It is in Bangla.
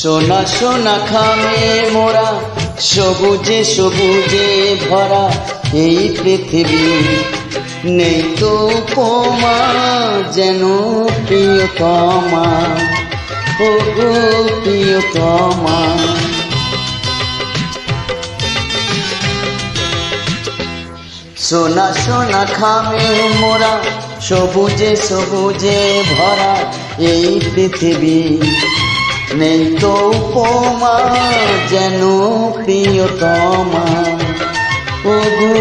সোনা সোনা খামে মোরা, সবুজে সবুজে ভরা এই পৃথিবী। নেই তো উপমা যেন প্রিয়তমা, ও গো প্রিয়তমা। সোনা সোনা খামে মোরা, সবুজে সবুজে ভরা এই পৃথিবী। নেই তো উপমা যেন প্রিয়তমা, ও গো